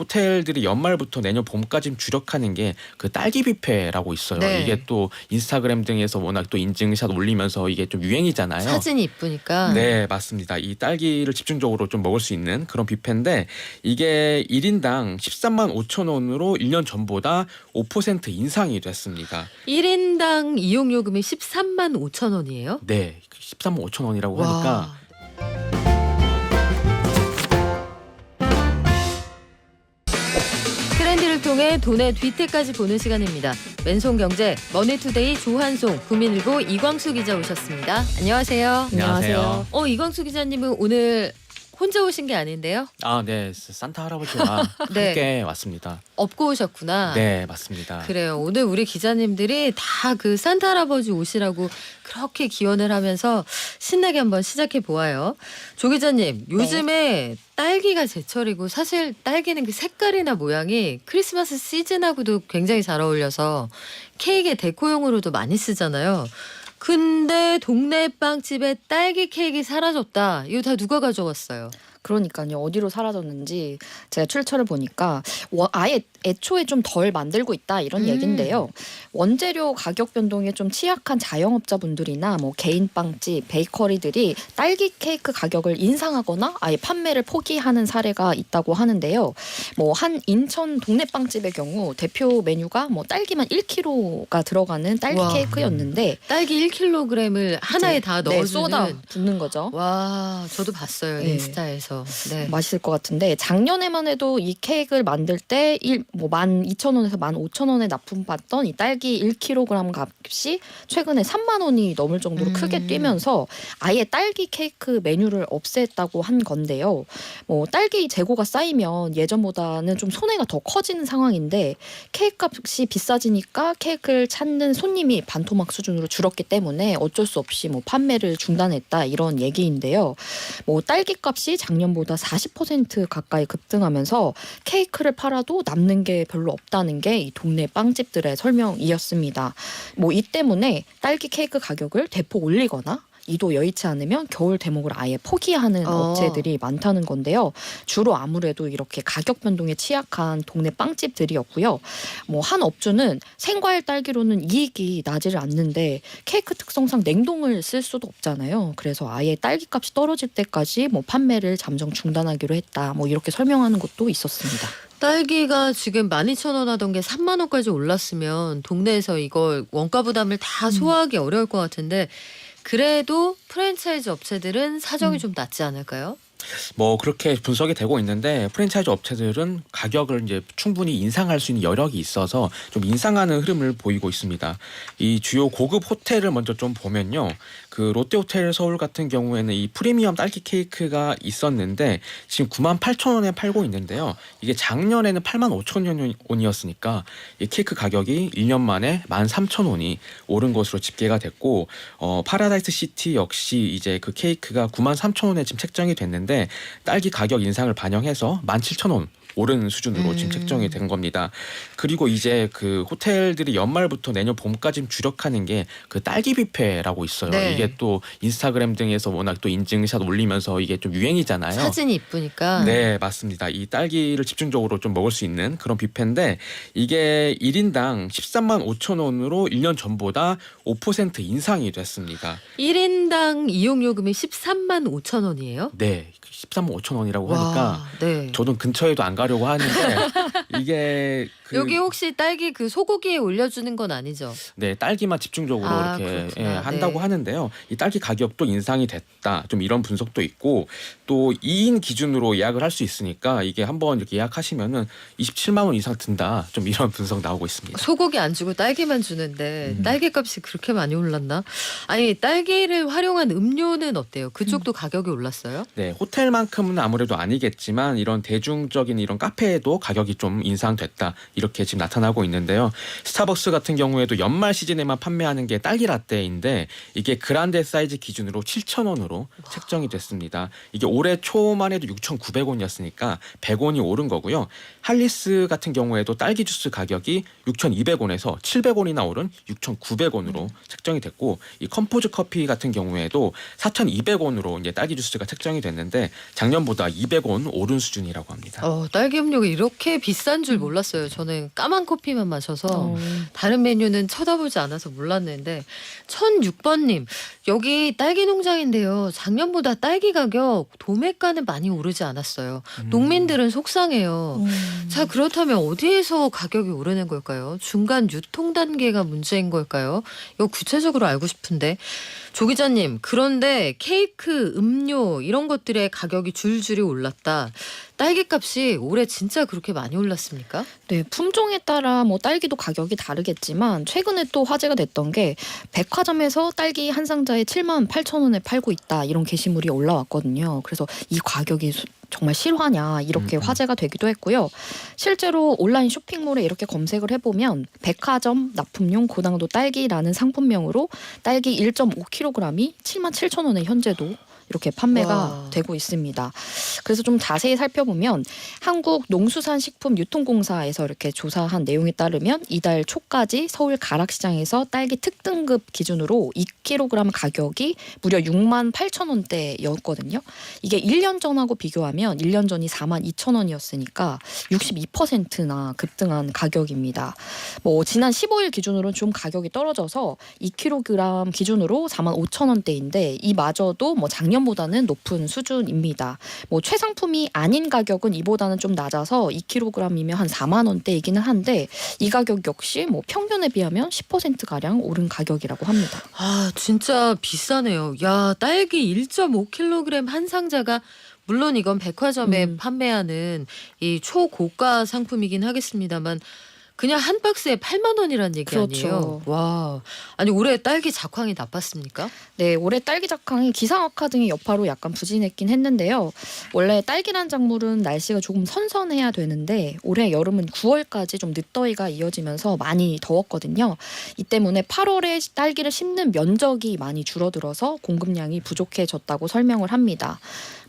호텔들이 연말부터 내년 봄까지 주력하는 게 그 딸기 뷔페라고 있어요. 네. 이게 또 인스타그램 등에서 워낙 또 인증샷 올리면서 이게 좀 유행이잖아요. 사진이 이쁘니까. 네, 맞습니다. 이 딸기를 집중적으로 좀 먹을 수 있는 그런 뷔페인데 이게 1인당 13만 5천 원으로 1년 전보다 5% 인상이 됐습니다. 1인당 이용요금이 13만 5천 원이에요? 네, 13만 5천 원이라고 하니까 트렌드를 통해 돈의 뒤태까지 보는 시간입니다. 왼손경제 머니투데이 조한송, 구민일보 이광수 기자 오셨습니다. 안녕하세요. 안녕하세요. 이광수 기자님은 오늘 혼자 오신 게 아닌데요? 아, 네, 산타 할아버지와 네. 함께 왔습니다. 업고 오셨구나. 네, 맞습니다. 그래요. 오늘 우리 기자님들이 다 그 산타 할아버지 오시라고 그렇게 기원을 하면서 신나게 한번 시작해 보아요. 조 기자님, 요즘에 딸기가 제철이고 사실 딸기는 그 색깔이나 모양이 크리스마스 시즌하고도 굉장히 잘 어울려서 케이크의 데코용으로도 많이 쓰잖아요. 근데 동네 빵집에 딸기 케이크가 사라졌다. 이거 다 누가 가져갔어요? 그러니까요. 어디로 사라졌는지 제가 출처를 보니까 아예 애초에 좀 덜 만들고 있다 이런 얘긴데요. 원재료 가격 변동에 좀 취약한 자영업자분들이나 뭐 개인 빵집, 베이커리들이 딸기 케이크 가격을 인상하거나 아예 판매를 포기하는 사례가 있다고 하는데요. 뭐 한 인천 동네 빵집의 경우 대표 메뉴가 뭐 딸기만 1kg가 들어가는 딸기 와. 케이크였는데 딸기 1kg을 하나에 다 넣어주는. 쏟아 붓는 거죠. 와, 저도 봤어요. 네. 인스타에서. 네. 맛있을 것 같은데 작년에만 해도 이 케이크를 만들 때 12,000원에서 15,000원에 납품받던 이 딸기 1kg 값이 최근에 3만 원이 넘을 정도로 크게 뛰면서 아예 딸기 케이크 메뉴를 없앴다고 한 건데요. 뭐 딸기 재고가 쌓이면 예전보다는 좀 손해가 더 커지는 상황인데 케이크 값이 비싸지니까 케이크를 찾는 손님이 반토막 수준으로 줄었기 때문에 어쩔 수 없이 뭐 판매를 중단했다 이런 얘기인데요. 뭐 딸기 값이 작년보다 40% 가까이 급등하면서 케이크를 팔아도 남는 게 별로 없다는 게 이 동네 빵집들의 설명이었습니다. 뭐 이 때문에 딸기 케이크 가격을 대폭 올리거나 이도 여의치 않으면 겨울 대목을 아예 포기하는 업체들이 많다는 건데요. 주로 아무래도 이렇게 가격 변동에 취약한 동네 빵집들이었고요. 뭐 한 업주는 생과일 딸기로는 이익이 나지를 않는데 케이크 특성상 냉동을 쓸 수도 없잖아요. 그래서 아예 딸기 값이 떨어질 때까지 뭐 판매를 잠정 중단하기로 했다. 뭐 이렇게 설명하는 것도 있었습니다. 딸기가 지금 12,000원 하던 게 3만 원까지 올랐으면 동네에서 이걸 원가 부담을 다 소화하기 어려울 것 같은데 그래도 프랜차이즈 업체들은 사정이 좀 낫지 않을까요? 뭐 그렇게 분석이 되고 있는데 프랜차이즈 업체들은 가격을 이제 충분히 인상할 수 있는 여력이 있어서 좀 인상하는 흐름을 보이고 있습니다. 이 주요 고급 호텔을 먼저 좀 보면요. 그 롯데호텔 서울 같은 경우에는 이 프리미엄 딸기 케이크가 있었는데 지금 98,000원에 팔고 있는데요. 이게 작년에는 85,000원이었으니까 이 케이크 가격이 1년 만에 13,000원이 오른 것으로 집계가 됐고 파라다이스 시티 역시 이제 그 케이크가 93,000원에 지금 책정이 됐는데 딸기 가격 인상을 반영해서 17,000원 오른 수준으로 지금 책정이 된 겁니다. 그리고 이제 그 호텔들이 연말부터 내년 봄까지 주력하는 게 그 딸기 뷔페라고 있어요. 네. 이게 또 인스타그램 등에서 워낙 또 인증샷 올리면서 이게 좀 유행이잖아요. 사진이 이쁘니까. 네, 맞습니다. 이 딸기를 집중적으로 좀 먹을 수 있는 그런 뷔페인데 이게 1인당 13만 5천 원으로 1년 전보다 5% 인상이 됐습니다. 1인당 이용요금이 13만 5천 원이에요? 네, 13만 5천 원이라고 하니까 네. 저도 근처에도 안 가려고 하는데 이게 여기 혹시 딸기 그 소고기에 올려주는 건 아니죠? 네, 딸기만 집중적으로 이렇게 그렇구나. 한다고 네. 하는데요. 이 딸기 가격도 인상이 됐다. 좀 이런 분석도 있고 또 2인 기준으로 예약을 할 수 있으니까 이게 한번 이렇게 예약하시면은 27만 원 이상 든다. 좀 이런 분석 나오고 있습니다. 소고기 안 주고 딸기만 주는데 딸기 값이 그렇게 많이 올랐나? 아니 딸기를 활용한 음료는 어때요? 그쪽도 가격이 올랐어요? 네, 호텔만큼은 아무래도 아니겠지만 이런 대중적인 이런 카페에도 가격이 좀 인상됐다. 이렇게 지금 나타나고 있는데요. 스타벅스 같은 경우에도 연말 시즌에만 판매하는 게 딸기 라떼인데 이게 그란데 사이즈 기준으로 7,000원으로 책정이 됐습니다. 이게 올해 초만 해도 6,900원이었으니까 100원이 오른 거고요. 할리스 같은 경우에도 딸기 주스 가격이 6,200원에서 700원이나 오른 6,900원으로 책정이 됐고 이 컴포즈 커피 같은 경우에도 4,200원으로 이제 딸기 주스가 책정이 됐는데 있는데 작년보다 200원 오른 수준이라고 합니다. 딸기 음료가 이렇게 비싼 줄 몰랐어요. 저는 까만 커피만 마셔서 다른 메뉴는 쳐다보지 않아서 몰랐는데 1006번님 여기 딸기 농장인데요. 작년보다 딸기 가격 도매가는 많이 오르지 않았어요. 농민들은 속상해요. 자 그렇다면 어디에서 가격이 오르는 걸까요? 중간 유통 단계가 문제인 걸까요? 이거 구체적으로 알고 싶은데 조 기자님 그런데 케이크, 음료 이런 것들의 가격이 줄줄이 올랐다. 딸기 값이 올해 진짜 그렇게 많이 올랐습니까? 네, 품종에 따라 뭐 딸기도 가격이 다르겠지만 최근에 또 화제가 됐던 게 백화점에서 딸기 한 상자에 78,000원에 팔고 있다 이런 게시물이 올라왔거든요. 그래서 이 가격이 정말 실화냐 이렇게 화제가 되기도 했고요. 실제로 온라인 쇼핑몰에 이렇게 검색을 해보면 백화점 납품용 고당도 딸기라는 상품명으로 딸기 1.5kg이 77,000원에 현재도 이렇게 판매가 와. 되고 있습니다. 그래서 좀 자세히 살펴보면 한국농수산식품유통공사에서 이렇게 조사한 내용에 따르면 이달 초까지 서울 가락시장에서 딸기 특등급 기준으로 2kg 가격이 무려 68,000원대였거든요. 이게 1년 전하고 비교하면 1년 전이 42,000원이었으니까 62%나 급등한 가격입니다. 뭐 지난 15일 기준으로는 좀 가격이 떨어져서 2kg 기준으로 45,000원대인데 이마저도 뭐 작년보다는 높은 수준입니다. 뭐 최상품이 아닌 가격은 이보다는 좀 낮아서 2kg이면 한 4만 원대이기는 한데 이 가격 역시 뭐 평균에 비하면 10% 가량 오른 가격이라고 합니다. 아 진짜 비싸네요. 야 딸기 1.5kg 한 상자가 물론 이건 백화점에 판매하는 이 초고가 상품이긴 하겠습니다만 그냥 한 박스에 8만 원이란 얘기 그렇죠. 아니에요? 와, 아니 올해 딸기 작황이 나빴습니까? 네, 올해 딸기 작황이 기상악화 등의 여파로 약간 부진했긴 했는데요. 원래 딸기란 작물은 날씨가 조금 선선해야 되는데 올해 여름은 9월까지 좀 늦더위가 이어지면서 많이 더웠거든요. 이 때문에 8월에 딸기를 심는 면적이 많이 줄어들어서 공급량이 부족해졌다고 설명을 합니다.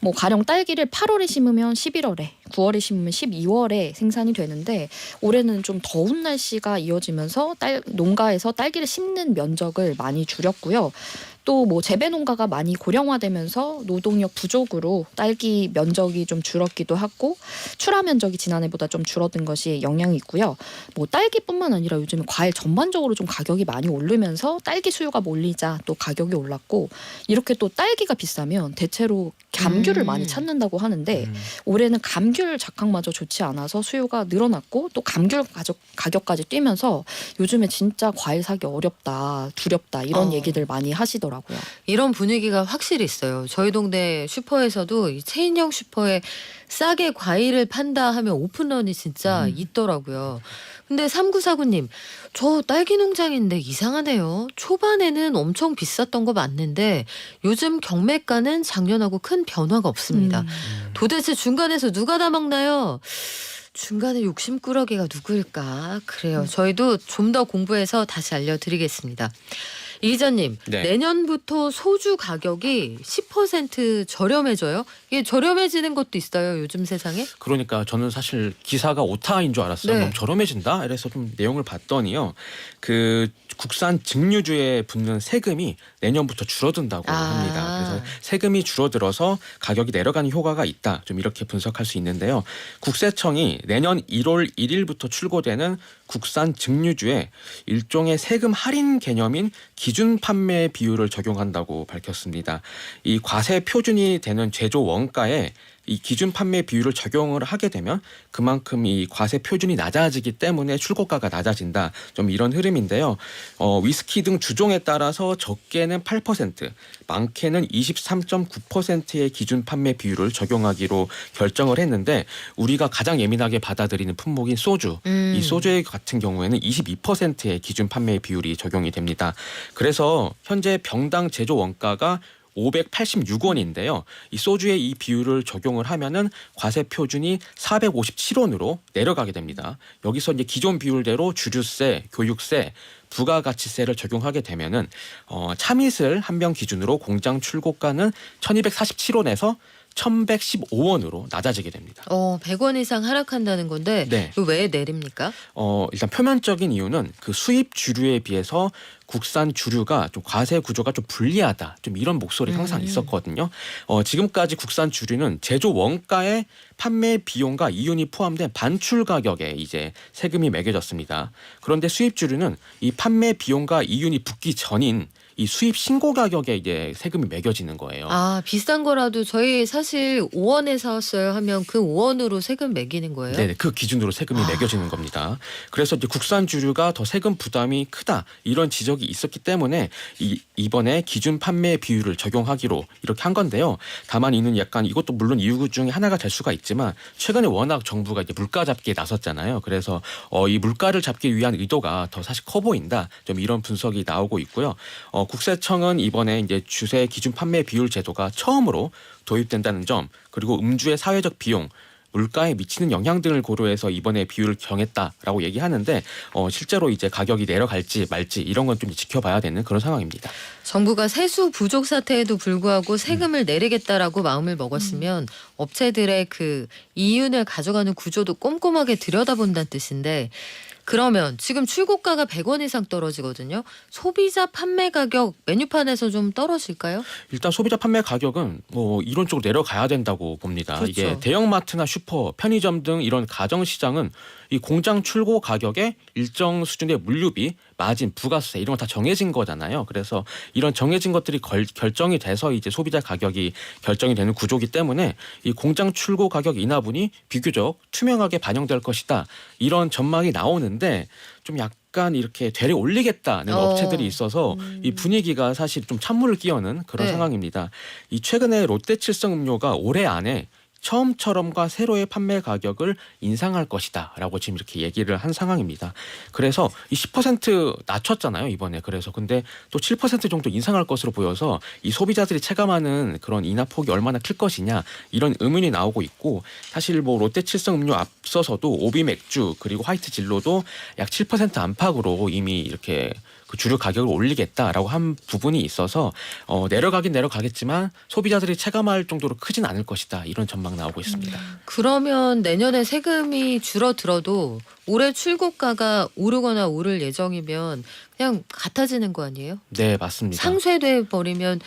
뭐 가령 딸기를 8월에 심으면 11월에, 9월에 심으면 12월에 생산이 되는데 올해는 좀 더운 날씨가 이어지면서 농가에서 딸기를 심는 면적을 많이 줄였고요. 또 뭐 재배 농가가 많이 고령화되면서 노동력 부족으로 딸기 면적이 좀 줄었기도 하고 출하 면적이 지난해보다 좀 줄어든 것이 영향이 있고요. 뭐 딸기뿐만 아니라 요즘 과일 전반적으로 좀 가격이 많이 오르면서 딸기 수요가 몰리자 또 가격이 올랐고 이렇게 또 딸기가 비싸면 대체로 감귤을 많이 찾는다고 하는데 올해는 감귤 작황마저 좋지 않아서 수요가 늘어났고 또 감귤 가격까지 뛰면서 요즘에 진짜 과일 사기 어렵다, 두렵다 이런 얘기들 많이 하시더라고요. 이런 분위기가 확실히 있어요. 저희 동네 슈퍼에서도 이 체인형 슈퍼에 싸게 과일을 판다 하면 오픈런이 진짜 있더라고요. 근데 3949님, 저 딸기 농장인데 이상하네요. 초반에는 엄청 비쌌던 거 맞는데 요즘 경매가는 작년하고 큰 변화가 없습니다. 도대체 중간에서 누가 다 먹나요? 중간에 욕심꾸러기가 누구일까? 그래요. 저희도 좀 더 공부해서 다시 알려드리겠습니다. 이 기자님, 네. 내년부터 소주 가격이 10% 저렴해져요? 이게 저렴해지는 것도 있어요, 요즘 세상에? 그러니까 저는 사실 기사가 오타인 줄 알았어요. 네. 너무 저렴해진다? 이래서 좀 내용을 봤더니요. 그 국산 증류주에 붙는 세금이 내년부터 줄어든다고 합니다. 그래서 세금이 줄어들어서 가격이 내려가는 효과가 있다. 좀 이렇게 분석할 수 있는데요. 국세청이 내년 1월 1일부터 출고되는 국산 증류주에 일종의 세금 할인 개념인 기준 판매 비율을 적용한다고 밝혔습니다. 이 과세 표준이 되는 제조 원가에 이 기준 판매 비율을 적용을 하게 되면 그만큼 이 과세 표준이 낮아지기 때문에 출고가가 낮아진다. 좀 이런 흐름인데요. 위스키 등 주종에 따라서 적게는 8%, 많게는 23.9%의 기준 판매 비율을 적용하기로 결정을 했는데 우리가 가장 예민하게 받아들이는 품목인 소주, 이 소주 같은 경우에는 22%의 기준 판매 비율이 적용이 됩니다. 그래서 현재 병당 제조 원가가 586원인데요. 이 소주의 이 비율을 적용을 하면은 과세 표준이 457원으로 내려가게 됩니다. 여기서 이제 기존 비율대로 주류세, 교육세, 부가가치세를 적용하게 되면은 참이슬 한 병 기준으로 공장 출고가는 1,247원에서 1,115원으로 낮아지게 됩니다. 100원 이상 하락한다는 건데 네. 이거 왜 내립니까? 일단 표면적인 이유는 그 수입 주류에 비해서 국산 주류가 좀 과세 구조가 좀 불리하다. 좀 이런 목소리 항상 있었거든요. 지금까지 국산 주류는 제조 원가에 판매 비용과 이윤이 포함된 반출 가격에 이제 세금이 매겨졌습니다. 그런데 수입 주류는 이 판매 비용과 이윤이 붙기 전인 이 수입 신고 가격에 이제 세금이 매겨지는 거예요. 비싼 거라도 저희 사실 5원에 사왔어요 하면 그 5원으로 세금 매기는 거예요? 네, 그 기준으로 세금이 매겨지는 겁니다. 그래서 이제 국산 주류가 더 세금 부담이 크다 이런 지적이 있었기 때문에 이번에 기준 판매 비율을 적용하기로 이렇게 한 건데요. 다만 이는 약간 이것도 물론 이유 중에 하나가 될 수가 있지만 최근에 워낙 정부가 이제 물가 잡기에 나섰잖아요. 그래서 이 물가를 잡기 위한 의도가 더 사실 커 보인다. 좀 이런 분석이 나오고 있고요. 국세청은 이번에 이제 주세 기준 판매 비율 제도가 처음으로 도입된다는 점, 그리고 음주의 사회적 비용, 물가에 미치는 영향 등을 고려해서 이번에 비율을 정했다라고 얘기하는데 실제로 이제 가격이 내려갈지 말지 이런 건 좀 지켜봐야 되는 그런 상황입니다. 정부가 세수 부족 사태에도 불구하고 세금을 내리겠다라고 마음을 먹었으면 업체들의 그 이윤을 가져가는 구조도 꼼꼼하게 들여다본다는 뜻인데, 그러면 지금 출고가가 100원 이상 떨어지거든요. 소비자 판매 가격 메뉴판에서 좀 떨어질까요? 일단 소비자 판매 가격은 이론적으로 내려가야 된다고 봅니다. 그렇죠. 이게 대형마트나 슈퍼, 편의점 등 이런 가정 시장은 이 공장 출고 가격에 일정 수준의 물류비, 마진, 부가세 이런 거 다 정해진 거잖아요. 그래서 이런 정해진 것들이 결정이 돼서 이제 소비자 가격이 결정이 되는 구조이기 때문에 이 공장 출고 가격 인하분이 비교적 투명하게 반영될 것이다. 이런 전망이 나오는데 좀 약간 이렇게 되려 올리겠다는 업체들이 있어서 이 분위기가 사실 좀 찬물을 끼얹는 그런 네. 상황입니다. 이 최근에 롯데칠성 음료가 올해 안에 처음처럼과 세로의 판매 가격을 인상할 것이다라고 지금 이렇게 얘기를 한 상황입니다. 그래서 이 10% 낮췄잖아요 이번에. 그래서 근데 또 7% 정도 인상할 것으로 보여서 이 소비자들이 체감하는 그런 인하 폭이 얼마나 클 것이냐 이런 의문이 나오고 있고, 사실 뭐 롯데칠성 음료 앞서서도 오비 맥주 그리고 화이트 진로도 약 7% 안팎으로 이미 이렇게 그 주류 가격을 올리겠다라고 한 부분이 있어서 내려가긴 내려가겠지만 소비자들이 체감할 정도로 크진 않을 것이다 이런 전망 나오고 있습니다. 그러면 내년에 세금이 줄어들어도 올해 출고가가 오르거나 오를 예정이면 그냥 같아지는 거 아니에요? 네, 맞습니다. 상쇄돼 버리면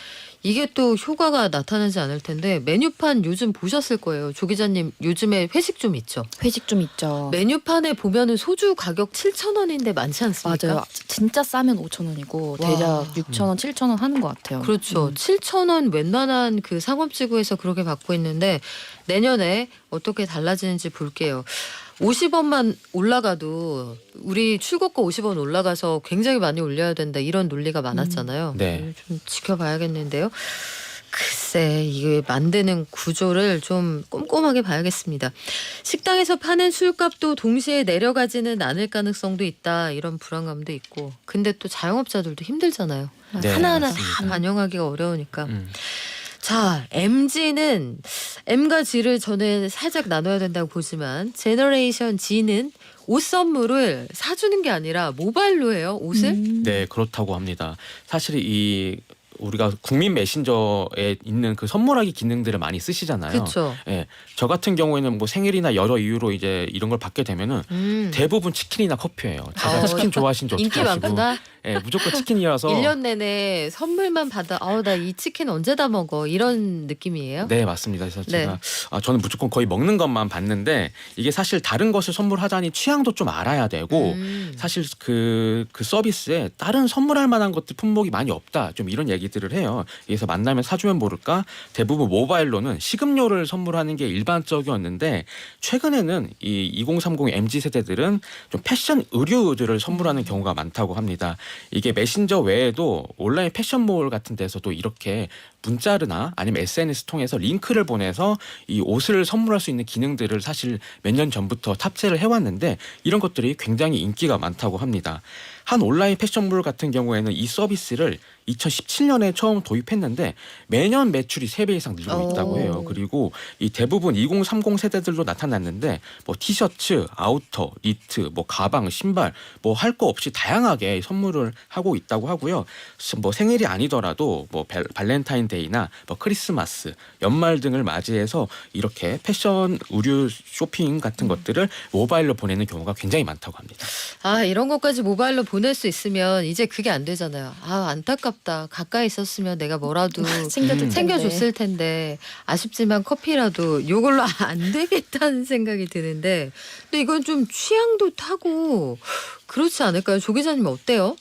이게 또 효과가 나타나지 않을 텐데, 메뉴판 요즘 보셨을 거예요. 조 기자님 요즘에 회식 좀 있죠? 회식 좀 있죠. 메뉴판에 보면은 소주 가격 7,000원인데 많지 않습니까? 맞아요. 진짜 싸면 5,000원이고 와. 대략 6,000원, 7,000원 하는 것 같아요. 그렇죠. 7,000원 웬만한 그 상업지구에서 그렇게 받고 있는데 내년에 어떻게 달라지는지 볼게요. 50원만 올라가도 우리 출고가 50원 올라가서 굉장히 많이 올려야 된다 이런 논리가 많았잖아요. 네. 좀 지켜봐야겠는데요. 글쎄 이게 만드는 구조를 좀 꼼꼼하게 봐야겠습니다. 식당에서 파는 술값도 동시에 내려가지는 않을 가능성도 있다 이런 불안감도 있고, 근데 또 자영업자들도 힘들잖아요. 네, 하나하나 맞습니다. 다 반영하기가 어려우니까. 자, MG는 M과 G를 저는 살짝 나눠야 된다고 보지만 제너레이션 G는 옷 선물을 사주는 게 아니라 모바일로 해요. 옷을. 네, 그렇다고 합니다. 사실 이 우리가 국민 메신저에 있는 그 선물하기 기능들을 많이 쓰시잖아요. 그렇죠. 예, 저 같은 경우에는 뭐 생일이나 여러 이유로 이제 이런 걸 받게 되면은 대부분 치킨이나 커피예요. 제가 치킨 좋아하시는지 인기 어떻게 아시고? 많구나. 예, 무조건 치킨이어서. 1년 내내 선물만 받아. 나 이 치킨 언제 다 먹어. 이런 느낌이에요? 네, 맞습니다. 그래서 네. 제가 저는 무조건 거의 먹는 것만 받는데, 이게 사실 다른 것을 선물하자니 취향도 좀 알아야 되고 사실 그 서비스에 다른 선물할 만한 것들 품목이 많이 없다. 좀 이런 얘기들을 해요. 그래서 만나면 사주면 모를까 대부분 모바일로는 식음료를 선물하는 게 일반적이었는데, 최근에는 이 2030 MZ 세대들은 좀 패션 의류들을 선물하는 경우가 많다고 합니다. 이게 메신저 외에도 온라인 패션몰 같은 데서도 이렇게 문자나 아니면 SNS 통해서 링크를 보내서 이 옷을 선물할 수 있는 기능들을 사실 몇 년 전부터 탑재를 해왔는데, 이런 것들이 굉장히 인기가 많다고 합니다. 한 온라인 패션몰 같은 경우에는 이 서비스를 2017년에 처음 도입했는데 매년 매출이 3배 이상 늘고 있다고 해요. 그리고 이 대부분 2030 세대들로 나타났는데 뭐 티셔츠, 아우터, 니트, 뭐 가방, 신발 뭐 할 거 없이 다양하게 선물을 하고 있다고 하고요. 뭐 생일이 아니더라도 뭐 발렌타인데이 블랙프라이데이나 뭐 크리스마스, 연말 등을 맞이해서 이렇게 패션 의류 쇼핑 같은 것들을 모바일로 보내는 경우가 굉장히 많다고 합니다. 아, 이런 것까지 모바일로 보낼 수 있으면 이제 그게 안 되잖아요. 아, 안타깝다. 가까이 있었으면 내가 뭐라도 챙겨줬을 텐데 아쉽지만 커피라도 요걸로 안 되겠다는 생각이 드는데, 근데 이건 좀 취향도 타고 그렇지 않을까요? 조 기자님 어때요?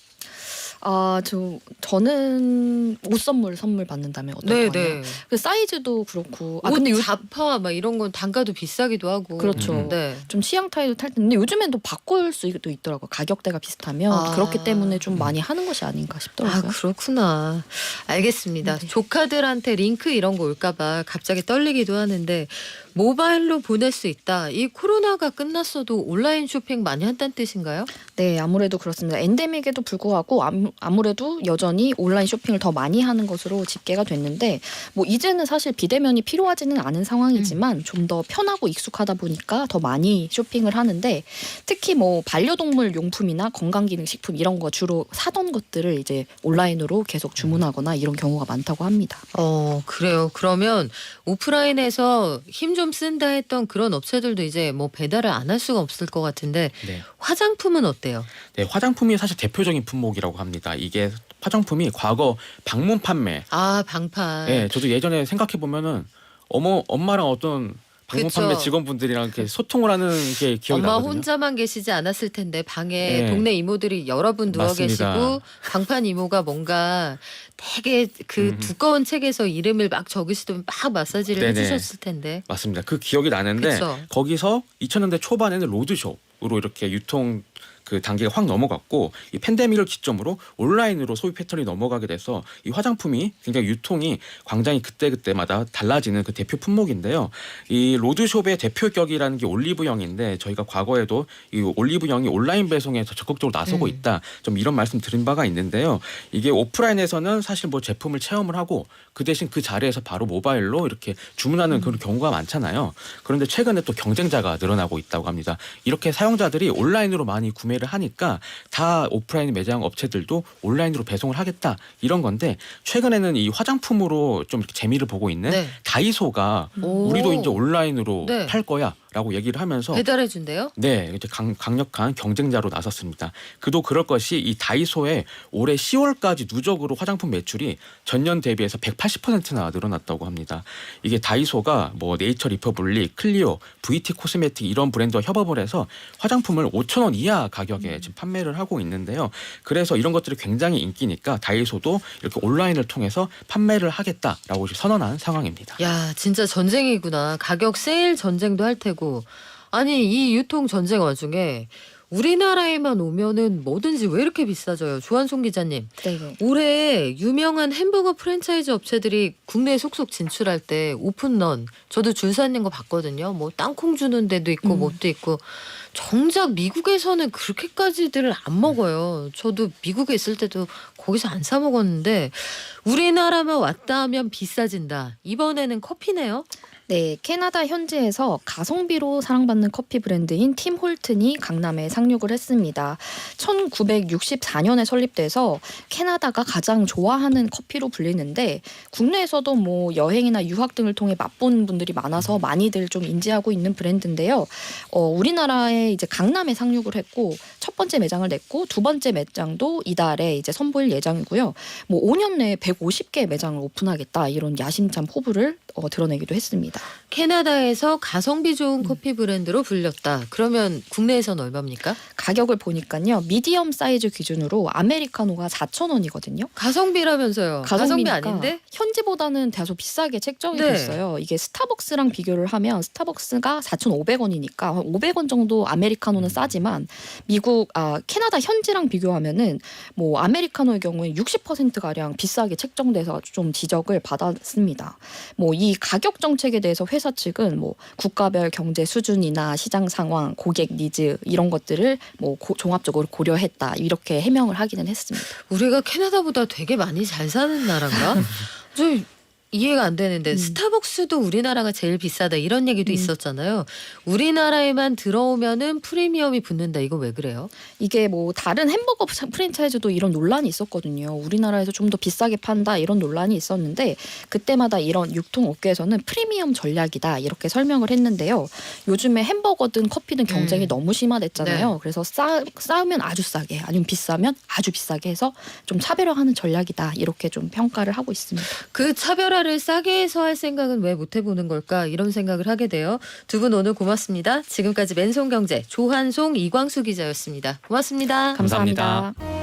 저는 옷 선물 받는다면 어떨까요? 네네. 그 사이즈도 그렇고. 옷 근데 자파 막 이런 건 단가도 비싸기도 하고. 그렇죠. 네. 좀 취향 타입도 탈 텐데 요즘엔 또 바꿀 수도 있더라고요. 가격대가 비슷하면 아. 그렇기 때문에 좀 많이 하는 것이 아닌가 아, 싶더라고요. 그렇구나. 알겠습니다. 네. 조카들한테 링크 이런 거 올까봐 갑자기 떨리기도 하는데, 모바일로 보낼 수 있다. 이 코로나가 끝났어도 온라인 쇼핑 많이 한다는 뜻인가요? 네, 아무래도 그렇습니다. 엔데믹에도 불구하고 아무래도 여전히 온라인 쇼핑을 더 많이 하는 것으로 집계가 됐는데, 뭐 이제는 사실 비대면이 필요하지는 않은 상황이지만 좀 더 편하고 익숙하다 보니까 더 많이 쇼핑을 하는데, 특히 뭐 반려동물 용품이나 건강기능식품 이런 거 주로 사던 것들을 이제 온라인으로 계속 주문하거나 이런 경우가 많다고 합니다. 그래요. 그러면 오프라인에서 힘 좀 쓴다 했던 그런 업체들도 이제 뭐 배달을 안 할 수가 없을 것 같은데, 네. 화장품은 어때요? 네, 화장품이 사실 대표적인 품목이라고 합니다. 이게 화장품이 과거 방문 판매. 아, 방판. 네, 저도 예전에 생각해 보면은 엄마랑 어떤 방문 그쵸. 판매 직원분들이랑 이렇게 소통을 하는 게 기억이 엄마 나거든요. 혼자만 계시지 않았을 텐데 방에 네. 동네 이모들이 여러 분 누워 맞습니다. 계시고, 방판 이모가 뭔가 되게 그 두꺼운 책에서 이름을 막 적으시던 막 마사지를 네네. 해주셨을 텐데. 맞습니다. 그 기억이 나는데 그쵸. 거기서 2000년대 초반에는 로드숍으로 이렇게 유통 그 단계가 확 넘어갔고, 이 팬데믹을 기점으로 온라인으로 소비 패턴이 넘어가게 돼서 이 화장품이 굉장히 유통이 굉장히 그때마다 달라지는 그 대표 품목인데요. 이 로드숍의 대표격이라는 게 올리브영인데, 저희가 과거에도 이 올리브영이 온라인 배송에 적극적으로 나서고 있다, 좀 이런 말씀 드린 바가 있는데요. 이게 오프라인에서는 사실 뭐 제품을 체험을 하고 그 대신 그 자리에서 바로 모바일로 이렇게 주문하는 그런 경우가 많잖아요. 그런데 최근에 또 경쟁자가 늘어나고 있다고 합니다. 이렇게 사용자들이 온라인으로 많이 구매를 하니까 다 오프라인 매장 업체들도 온라인으로 배송을 하겠다, 이런 건데, 최근에는 이 화장품으로 좀 이렇게 재미를 보고 있는 네. 다이소가 오. 우리도 이제 온라인으로 네. 팔 거야라고 얘기를 하면서 배달해 준대요? 네, 이제 강력한 경쟁자로 나섰습니다. 그도 그럴 것이 이 다이소의 올해 10월까지 누적으로 화장품 매출이 전년 대비해서 180%나 늘어났다고 합니다. 이게 다이소가 뭐 네이처 리퍼블릭, 클리오, VT 코스메틱 이런 브랜드와 협업을 해서 화장품을 5,000원 이하 가격에 지금 판매를 하고 있는데요. 그래서 이런 것들이 굉장히 인기니까 다이소도 이렇게 온라인을 통해서 판매를 하겠다라고 선언한 상황입니다. 야, 진짜 전쟁이구나. 가격 세일 전쟁도 할 테고. 아니, 이 유통 전쟁 와중에 우리나라에만 오면은 뭐든지 왜 이렇게 비싸져요? 조한송 기자님. 네. 올해 유명한 햄버거 프랜차이즈 업체들이 국내에 속속 진출할 때 오픈런, 저도 줄 서 있는 거 봤거든요. 뭐 땅콩 주는 데도 있고 뭣도 있고. 정작 미국에서는 그렇게까지들 안 먹어요. 저도 미국에 있을 때도 거기서 안 사 먹었는데, 우리나라만 왔다 하면 비싸진다. 이번에는 커피네요. 네, 캐나다 현지에서 가성비로 사랑받는 커피 브랜드인 팀 홀튼이 강남에 상륙을 했습니다. 1964년에 설립돼서 캐나다가 가장 좋아하는 커피로 불리는데, 국내에서도 뭐 여행이나 유학 등을 통해 맛본 분들이 많아서 많이들 좀 인지하고 있는 브랜드인데요. 우리나라에 이제 강남에 상륙을 했고 첫 번째 매장을 냈고 두 번째 매장도 이달에 이제 선보일 예정이고요. 뭐 5년 내에 150개 매장을 오픈하겠다, 이런 야심찬 포부를 드러내기도 했습니다. 캐나다에서 가성비 좋은 커피 브랜드로 불렸다. 그러면 국내에서는 얼마입니까? 가격을 보니까요, 미디엄 사이즈 기준으로 아메리카노가 4,000원이거든요. 가성비라면서요. 가성비 가성비니까 아닌데? 현지보다는 다소 비싸게 책정이 네. 됐어요. 이게 스타벅스랑 비교를 하면 스타벅스가 4,500원이니까 500원 정도 아메리카노는 싸지만 캐나다 현지랑 비교하면은 뭐 아메리카노의 경우에 60% 가량 비싸게 책정돼서 좀 지적을 받았습니다. 뭐 이 가격 정책에 대해서 회사 측은 뭐 국가별 경제 수준이나 시장 상황, 고객 니즈 이런 것들을 뭐 종합적으로 고려했다, 이렇게 해명을 하기는 했습니다. 우리가 캐나다보다 되게 많이 잘 사는 나라인가? 저 이해가 안 되는데 스타벅스도 우리나라가 제일 비싸다 이런 얘기도 있었잖아요. 우리나라에만 들어오면은 프리미엄이 붙는다. 이거 왜 그래요? 이게 뭐 다른 햄버거 프랜차이즈도 이런 논란이 있었거든요. 우리나라에서 좀 더 비싸게 판다 이런 논란이 있었는데 그때마다 이런 유통업계에서는 프리미엄 전략이다 이렇게 설명을 했는데요. 요즘에 햄버거든 커피든 경쟁이 너무 심화됐잖아요. 네. 그래서 싸우면 아주 싸게 아니면 비싸면 아주 비싸게 해서 좀 차별화하는 전략이다 이렇게 좀 평가를 하고 있습니다. 그 차별화를 싸게 해서 할 생각은 왜 못 해보는 걸까 이런 생각을 하게 돼요. 두 분 오늘 고맙습니다. 지금까지 맨손경제 조한송 이광수 기자였습니다. 고맙습니다. 감사합니다. 감사합니다.